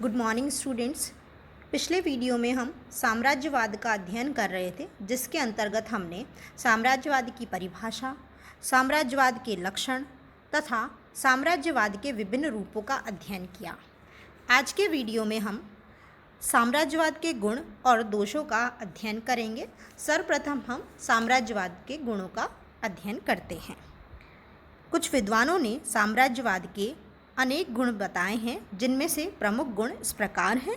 Good morning students. पिछले video में हम साम्राज्यवाद का अध्ययन कर रहे थे, जिसके अंतर्गत हमने साम्राज्यवाद की परिभाषा, साम्राज्यवाद के लक्षण तथा साम्राज्यवाद के विभिन्न रूपों का अध्ययन किया। आज के वीडियो में हम साम्राज्यवाद के गुण और दोषों का अध्ययन करेंगे। सर्वप्रथम हम साम्राज्यवाद के गुणों का अध्ययन करते हैं। कुछ विद्वानों ने साम्राज्यवाद के अनेक गुण बताए हैं, जिनमें से प्रमुख गुण इस प्रकार हैं।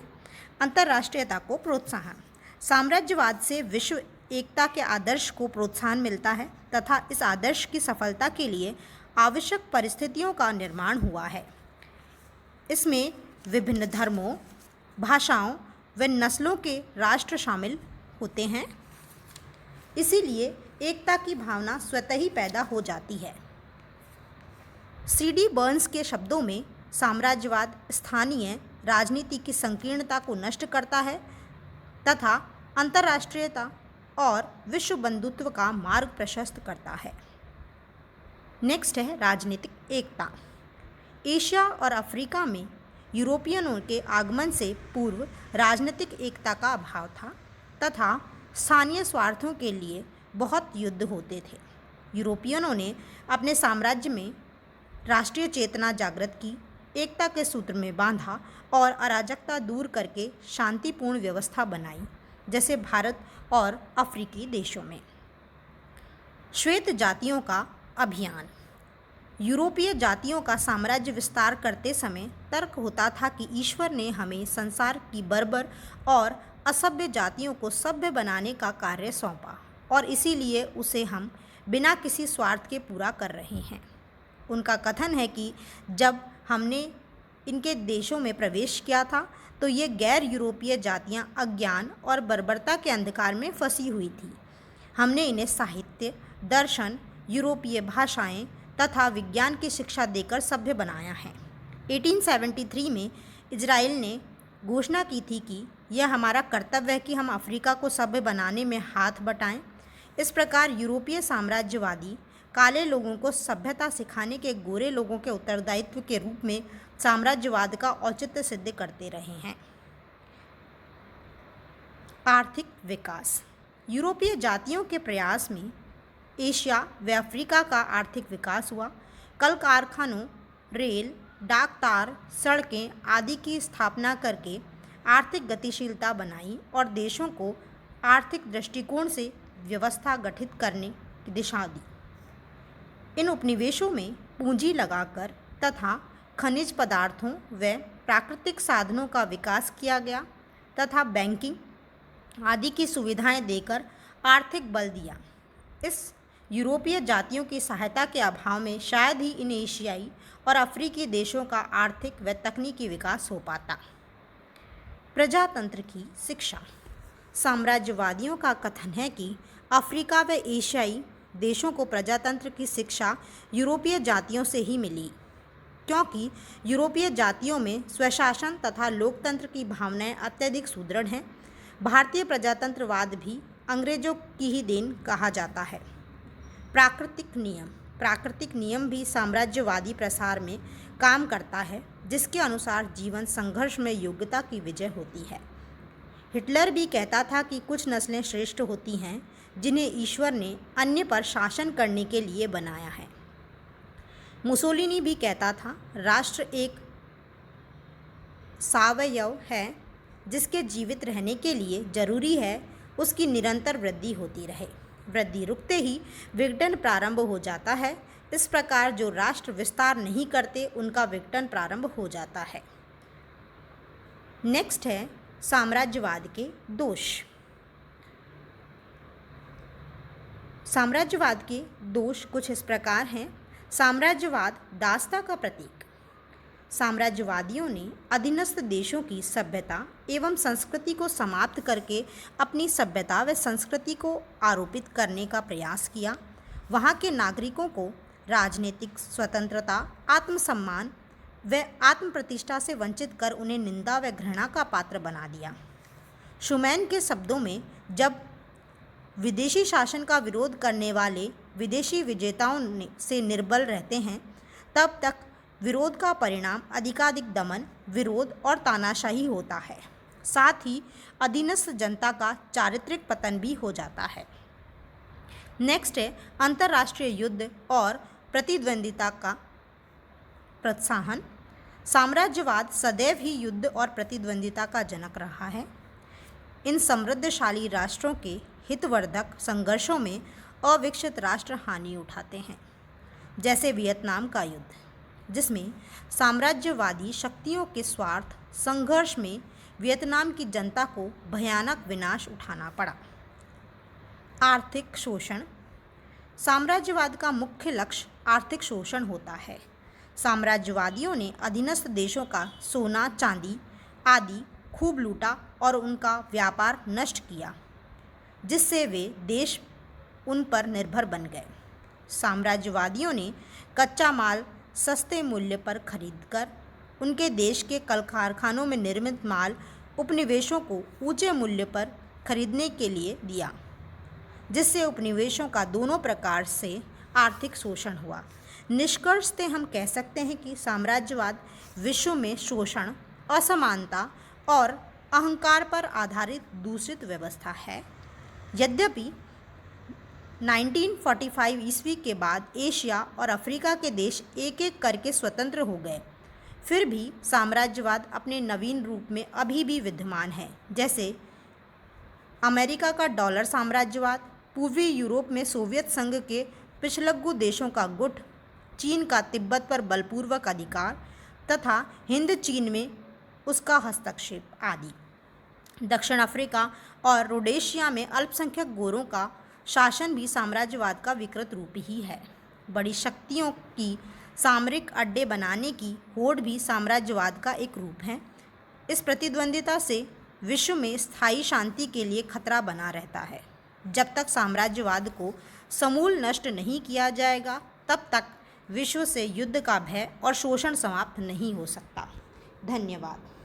अंतर्राष्ट्रीयता को प्रोत्साहन। साम्राज्यवाद से विश्व एकता के आदर्श को प्रोत्साहन मिलता है तथा इस आदर्श की सफलता के लिए आवश्यक परिस्थितियों का निर्माण हुआ है। इसमें विभिन्न धर्मों, भाषाओं व नस्लों के राष्ट्र शामिल होते हैं, इसीलिए एकता की भावना स्वतः ही पैदा हो जाती है। C.D. बर्न्स के शब्दों में साम्राज्यवाद स्थानीय राजनीति की संकीर्णता को नष्ट करता है तथा अंतर्राष्ट्रीयता और विश्व बंधुत्व का मार्ग प्रशस्त करता है। नेक्स्ट है राजनीतिक एकता। एशिया और अफ्रीका में यूरोपियनों के आगमन से पूर्व राजनीतिक एकता का अभाव था तथा स्थानीय स्वार्थों के लिए बहुत युद्ध होते थे। यूरोपियनों ने अपने साम्राज्य में राष्ट्रीय चेतना जागृत की, एकता के सूत्र में बांधा और अराजकता दूर करके शांतिपूर्ण व्यवस्था बनाई, जैसे भारत और अफ्रीकी देशों में। श्वेत जातियों का अभियान। यूरोपीय जातियों का साम्राज्य विस्तार करते समय तर्क होता था कि ईश्वर ने हमें संसार की बर्बर और असभ्य जातियों को सभ्य बनाने का कार्य सौंपा और इसीलिए उसे हम बिना किसी स्वार्थ के पूरा कर रहे हैं। उनका कथन है कि जब हमने इनके देशों में प्रवेश किया था तो ये गैर यूरोपीय जातियां अज्ञान और बर्बरता के अंधकार में फंसी हुई थी। हमने इन्हें साहित्य, दर्शन, यूरोपीय भाषाएं तथा विज्ञान की शिक्षा देकर सभ्य बनाया है। 1873 में इजराइल ने घोषणा की थी कि यह हमारा कर्तव्य है कि हम अफ्रीका को सभ्य बनाने में हाथ बटाएं। इस प्रकार यूरोपीय साम्राज्यवादी काले लोगों को सभ्यता सिखाने के गोरे लोगों के उत्तरदायित्व के रूप में साम्राज्यवाद का औचित्य सिद्ध करते रहे हैं। आर्थिक विकास। यूरोपीय जातियों के प्रयास में एशिया व अफ्रीका का आर्थिक विकास हुआ। कल कारखानों, रेल, डाक तार, सड़कें आदि की स्थापना करके आर्थिक गतिशीलता बनाई और देशों को आर्थिक दृष्टिकोण से व्यवस्था गठित करने की दिशा दी। इन उपनिवेशों में पूंजी लगाकर तथा खनिज पदार्थों व प्राकृतिक साधनों का विकास किया गया तथा बैंकिंग आदि की सुविधाएं देकर आर्थिक बल दिया। इस यूरोपीय जातियों की सहायता के अभाव में शायद ही इन एशियाई और अफ्रीकी देशों का आर्थिक व तकनीकी विकास हो पाता। प्रजातंत्र की शिक्षा। साम्राज्यवादियों का कथन है कि अफ्रीका व एशियाई देशों को प्रजातंत्र की शिक्षा यूरोपीय जातियों से ही मिली, क्योंकि यूरोपीय जातियों में स्वशासन तथा लोकतंत्र की भावनाएं अत्यधिक सुदृढ़ हैं। भारतीय प्रजातंत्रवाद भी अंग्रेजों की ही देन कहा जाता है। प्राकृतिक नियम। प्राकृतिक नियम भी साम्राज्यवादी प्रसार में काम करता है, जिसके अनुसार जीवन संघर्ष में योग्यता की विजय होती है। हिटलर भी कहता था कि कुछ नस्लें श्रेष्ठ होती हैं जिन्हें ईश्वर ने अन्य पर शासन करने के लिए बनाया है। मुसोलिनी भी कहता था, राष्ट्र एक सावयव है जिसके जीवित रहने के लिए जरूरी है उसकी निरंतर वृद्धि होती रहे। वृद्धि रुकते ही विघटन प्रारंभ हो जाता है। इस प्रकार जो राष्ट्र विस्तार नहीं करते उनका विघटन प्रारंभ हो जाता है। नेक्स्ट है साम्राज्यवाद के दोष। साम्राज्यवाद के दोष कुछ इस प्रकार हैं। साम्राज्यवाद दासता का प्रतीक। साम्राज्यवादियों ने अधीनस्थ देशों की सभ्यता एवं संस्कृति को समाप्त करके अपनी सभ्यता व संस्कृति को आरोपित करने का प्रयास किया। वहाँ के नागरिकों को राजनीतिक स्वतंत्रता, आत्मसम्मान व आत्म प्रतिष्ठा से वंचित कर उन्हें निंदा व घृणा का पात्र बना दिया। शुमैन के शब्दों में, जब विदेशी शासन का विरोध करने वाले विदेशी विजेताओं से निर्बल रहते हैं, तब तक विरोध का परिणाम अधिकाधिक दमन, विरोध और तानाशाही होता है। साथ ही अधीनस्थ जनता का चारित्रिक पतन भी हो जाता है। नेक्स्ट है अंतर्राष्ट्रीय युद्ध और प्रतिद्वंदिता का प्रोत्साहन। साम्राज्यवाद सदैव ही युद्ध और प्रतिद्वंदिता का जनक रहा है। इन समृद्धशाली राष्ट्रों के हितवर्धक संघर्षों में अविकसित राष्ट्र हानि उठाते हैं, जैसे वियतनाम का युद्ध, जिसमें साम्राज्यवादी शक्तियों के स्वार्थ संघर्ष में वियतनाम की जनता को भयानक विनाश उठाना पड़ा। आर्थिक शोषण। साम्राज्यवाद का मुख्य लक्ष्य आर्थिक शोषण होता है। साम्राज्यवादियों ने अधीनस्थ देशों का सोना, चांदी आदि खूब लूटा और उनका व्यापार नष्ट किया, जिससे वे देश उन पर निर्भर बन गए। साम्राज्यवादियों ने कच्चा माल सस्ते मूल्य पर खरीदकर उनके देश के कल कारखानों में निर्मित माल उपनिवेशों को ऊंचे मूल्य पर खरीदने के लिए दिया, जिससे उपनिवेशों का दोनों प्रकार से आर्थिक शोषण हुआ। निष्कर्षतः हम कह सकते हैं कि साम्राज्यवाद विश्व में शोषण, असमानता और अहंकार पर आधारित दूषित व्यवस्था है। यद्यपि 1945 ईस्वी के बाद एशिया और अफ्रीका के देश एक एक करके स्वतंत्र हो गए, फिर भी साम्राज्यवाद अपने नवीन रूप में अभी भी विद्यमान है, जैसे अमेरिका का डॉलर साम्राज्यवाद, पूर्वी यूरोप में सोवियत संघ के पिछलग्गू देशों का गुट, चीन का तिब्बत पर बलपूर्वक अधिकार तथा हिंद चीन में उसका हस्तक्षेप आदि। दक्षिण अफ्रीका और रोडेशिया में अल्पसंख्यक गोरों का शासन भी साम्राज्यवाद का विकृत रूप ही है। बड़ी शक्तियों की सामरिक अड्डे बनाने की होड़ भी साम्राज्यवाद का एक रूप है। इस प्रतिद्वंदिता से विश्व में स्थायी शांति के लिए खतरा बना रहता है। जब तक साम्राज्यवाद को समूल नष्ट नहीं किया जाएगा, तब तक विश्व से युद्ध का भय और शोषण समाप्त नहीं हो सकता। धन्यवाद।